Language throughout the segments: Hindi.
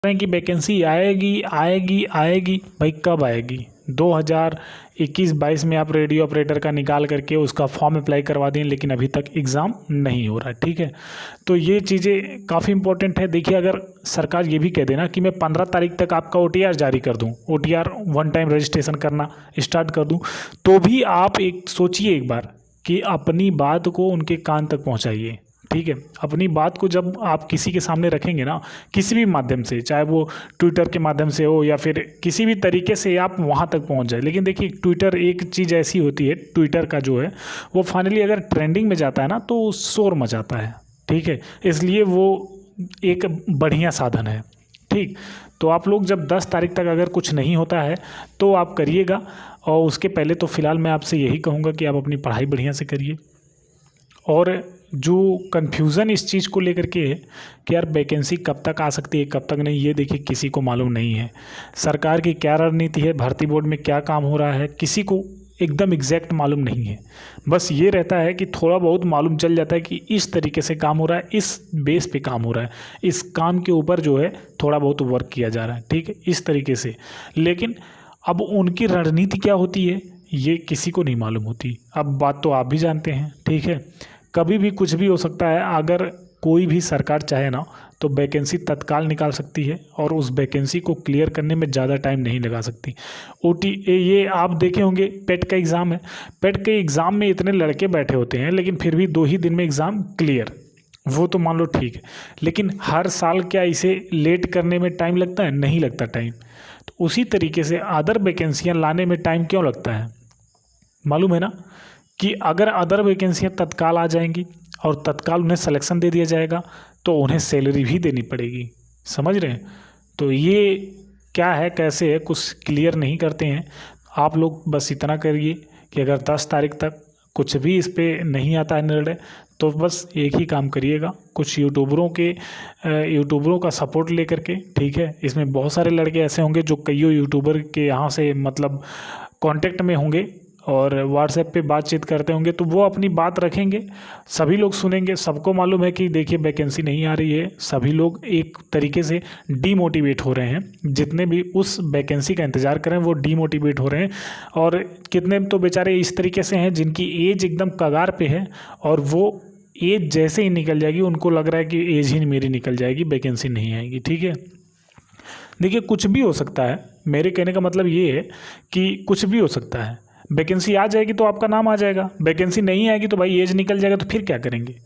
रहे हैं कि वैकेंसी आएगी आएगी आएगी, भाई कब आएगी? 2021-22 में आप रेडियो ऑपरेटर का निकाल करके उसका फॉर्म अप्लाई करवा दें, लेकिन अभी तक एग्ज़ाम नहीं हो रहा है। ठीक है, तो ये चीज़ें काफ़ी इंपॉर्टेंट है। देखिए, अगर सरकार ये भी कह देना कि मैं 15 तारीख तक आपका OTR जारी कर दूं, OTR वन टाइम रजिस्ट्रेशन करना स्टार्ट कर दूं, तो भी आप एक सोचिए एक बार कि अपनी बात को उनके कान तक पहुँचाइए। ठीक है, अपनी बात को जब आप किसी के सामने रखेंगे ना, किसी भी माध्यम से, चाहे वो ट्विटर के माध्यम से हो या फिर किसी भी तरीके से आप वहाँ तक पहुँच जाए। लेकिन देखिए, ट्विटर एक चीज़ ऐसी होती है, ट्विटर का जो है वो फाइनली अगर ट्रेंडिंग में जाता है ना तो शोर मचाता है। ठीक है, इसलिए वो एक बढ़िया साधन है। ठीक, तो आप लोग जब 10 तारीख तक अगर कुछ नहीं होता है तो आप करिएगा, और उसके पहले तो फ़िलहाल मैं आपसे यही कहूँगा कि आप अपनी पढ़ाई बढ़िया से करिए। और जो कन्फ्यूज़न इस चीज़ को लेकर के है कि यार वैकेंसी कब तक आ सकती है कब तक नहीं, ये देखिए किसी को मालूम नहीं है। सरकार की क्या रणनीति है, भर्ती बोर्ड में क्या काम हो रहा है, किसी को एकदम एग्जैक्ट मालूम नहीं है। बस ये रहता है कि थोड़ा बहुत मालूम चल जाता है कि इस तरीके से काम हो रहा है, इस बेस पे काम हो रहा है, इस काम के ऊपर जो है थोड़ा बहुत वर्क किया जा रहा है। ठीक है, इस तरीके से। लेकिन अब उनकी रणनीति क्या होती है ये किसी को नहीं मालूम होती। अब बात तो आप भी जानते हैं। ठीक है, कभी भी कुछ भी हो सकता है। अगर कोई भी सरकार चाहे ना तो वैकेंसी तत्काल निकाल सकती है, और उस वैकेंसी को क्लियर करने में ज़्यादा टाइम नहीं लगा सकती। ये आप देखे होंगे, पेट का एग्ज़ाम है, पेट के एग्ज़ाम में इतने लड़के बैठे होते हैं, लेकिन फिर भी 2 ही दिन में एग्ज़ाम क्लियर। वो तो मान लो ठीक है, लेकिन हर साल क्या इसे लेट करने में टाइम लगता है? नहीं लगता टाइम। तो उसी तरीके से अदर वैकेंसियाँ लाने में टाइम क्यों लगता है? मालूम है ना कि अगर अदर वैकेंसियाँ तत्काल आ जाएंगी और तत्काल उन्हें सिलेक्शन दे दिया जाएगा तो उन्हें सैलरी भी देनी पड़ेगी। समझ रहे हैं? तो ये क्या है, कैसे है, कुछ क्लियर नहीं करते हैं। आप लोग बस इतना करिए कि अगर 10 तारीख तक कुछ भी इस पर नहीं आता है निर्णय, तो बस एक ही काम करिएगा, कुछ यूट्यूबरों का सपोर्ट लेकर के। ठीक है, इसमें बहुत सारे लड़के ऐसे होंगे जो कईयों यूट्यूबर के यहाँ से मतलब कांटेक्ट में होंगे और व्हाट्सएप पे बातचीत करते होंगे, तो वो अपनी बात रखेंगे, सभी लोग सुनेंगे। सबको मालूम है कि देखिए वैकेंसी नहीं आ रही है, सभी लोग एक तरीके से डीमोटिवेट हो रहे हैं। जितने भी उस वैकेंसी का इंतज़ार करें वो डीमोटिवेट हो रहे हैं, और कितने तो बेचारे इस तरीके से हैं जिनकी एज एकदम कगार पे है, और वो एज जैसे ही निकल जाएगी उनको लग रहा है कि एज ही मेरी निकल जाएगी, वैकेंसी नहीं आएगी। ठीक है, देखिए कुछ भी हो सकता है। मेरे कहने का मतलब ये है कि कुछ भी हो सकता है। वैकेंसी आ जाएगी तो आपका नाम आ जाएगा, वैकेंसी नहीं आएगी तो भाई एज निकल जाएगा, तो फिर क्या करेंगे?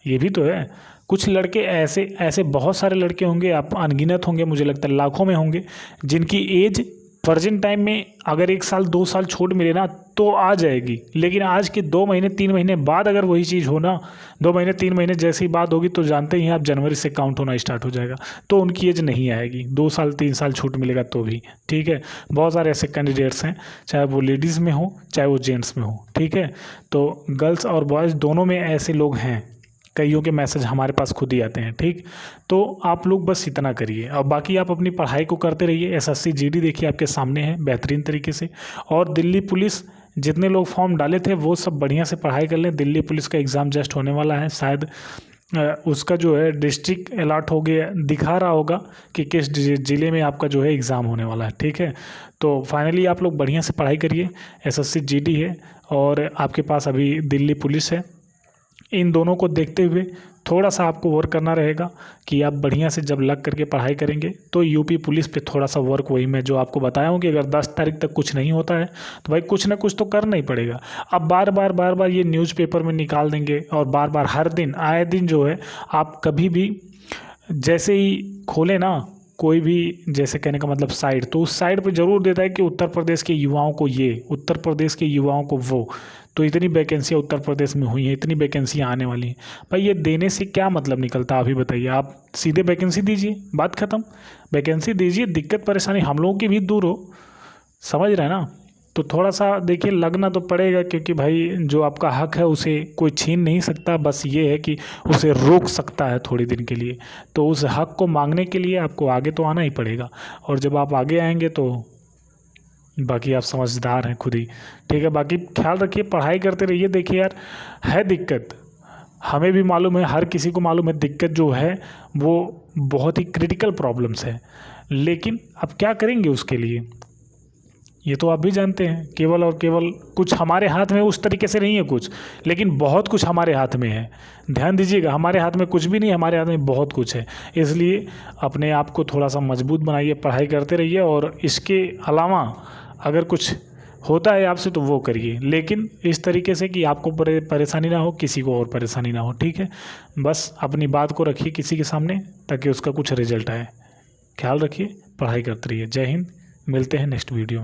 ये भी तो है। कुछ लड़के ऐसे ऐसे बहुत सारे लड़के होंगे, आप अनगिनत होंगे, मुझे लगता है लाखों में होंगे, जिनकी एज प्रेजेंट टाइम में अगर 1 साल 2 साल छूट मिले ना तो आ जाएगी। लेकिन आज के 2 महीने 3 महीने बाद अगर वही चीज़ हो ना, 2 महीने 3 महीने जैसी बात होगी तो जानते ही हैं आप, जनवरी से काउंट होना स्टार्ट हो जाएगा, तो उनकी एज नहीं आएगी। 2 साल 3 साल छूट मिलेगा तो भी। ठीक है, बहुत सारे ऐसे कैंडिडेट्स हैं, चाहे वो लेडीज़ में हो चाहे वो जेंट्स में हो। ठीक है, तो गर्ल्स और बॉयज़ दोनों में ऐसे लोग हैं, कईयों के मैसेज हमारे पास खुद ही आते हैं। ठीक, तो आप लोग बस इतना करिए, और बाकी आप अपनी पढ़ाई को करते रहिए। SSC GD देखिए आपके सामने है बेहतरीन तरीके से, और दिल्ली पुलिस जितने लोग फॉर्म डाले थे वो सब बढ़िया से पढ़ाई कर लें। दिल्ली पुलिस का एग्ज़ाम जस्ट होने वाला है, शायद उसका जो है डिस्ट्रिक्ट अलॉट हो गया, दिखा रहा होगा कि किस ज़िले में आपका जो है एग्ज़ाम होने वाला है। ठीक है, तो फाइनली आप लोग बढ़िया से पढ़ाई करिए। SSC GD है और आपके पास अभी दिल्ली पुलिस है, इन दोनों को देखते हुए थोड़ा सा आपको वर्क करना रहेगा कि आप बढ़िया से जब लग करके पढ़ाई करेंगे तो यूपी पुलिस पे थोड़ा सा वर्क, वही मैं जो आपको बताया हूँ कि अगर 10 तारीख तक कुछ नहीं होता है तो भाई कुछ ना कुछ तो करना ही पड़ेगा। अब बार बार ये न्यूज़पेपर में निकाल देंगे, और बार बार हर दिन आए दिन जो है आप कभी भी जैसे ही खोलें ना कोई भी, जैसे कहने का मतलब साइड, तो उस साइड पे ज़रूर देता है कि उत्तर प्रदेश के युवाओं को ये, उत्तर प्रदेश के युवाओं को वो, तो इतनी वैकेंसियाँ उत्तर प्रदेश में हुई हैं, इतनी वैकेंसियाँ आने वाली हैं। भाई ये देने से क्या मतलब निकलता है, अभी बताइए। आप सीधे वैकेंसी दीजिए, बात ख़त्म। वैकेंसी दीजिए, दिक्कत परेशानी हम लोगों की भी दूर हो, समझ रहे हैं ना? तो थोड़ा सा देखिए लगना तो पड़ेगा, क्योंकि भाई जो आपका हक है उसे कोई छीन नहीं सकता, बस ये है कि उसे रोक सकता है थोड़ी दिन के लिए। तो उस हक को मांगने के लिए आपको आगे तो आना ही पड़ेगा, और जब आप आगे आएंगे तो बाकी आप समझदार हैं खुद ही। ठीक है, बाकी ख्याल रखिए, पढ़ाई करते रहिए। देखिए यार, है दिक्कत, हमें भी मालूम है, हर किसी को मालूम है दिक्कत जो है वो बहुत ही क्रिटिकल प्रॉब्लम्स है, लेकिन अब क्या करेंगे उसके लिए, ये तो आप भी जानते हैं। केवल और केवल कुछ हमारे हाथ में उस तरीके से नहीं है कुछ, लेकिन बहुत कुछ हमारे हाथ में है। ध्यान दीजिएगा, हमारे हाथ में कुछ भी नहीं, हमारे हाथ में बहुत कुछ है। इसलिए अपने आप को थोड़ा सा मजबूत बनाइए, पढ़ाई करते रहिए, और इसके अलावा अगर कुछ होता है आपसे तो वो करिए, लेकिन इस तरीके से कि आपको परेशानी ना हो, किसी को और परेशानी ना हो। ठीक है, बस अपनी बात को रखिए किसी के सामने ताकि उसका कुछ रिजल्ट आए। ख्याल रखिए, पढ़ाई करते रहिए। जय हिंद, मिलते हैं नेक्स्ट वीडियो में।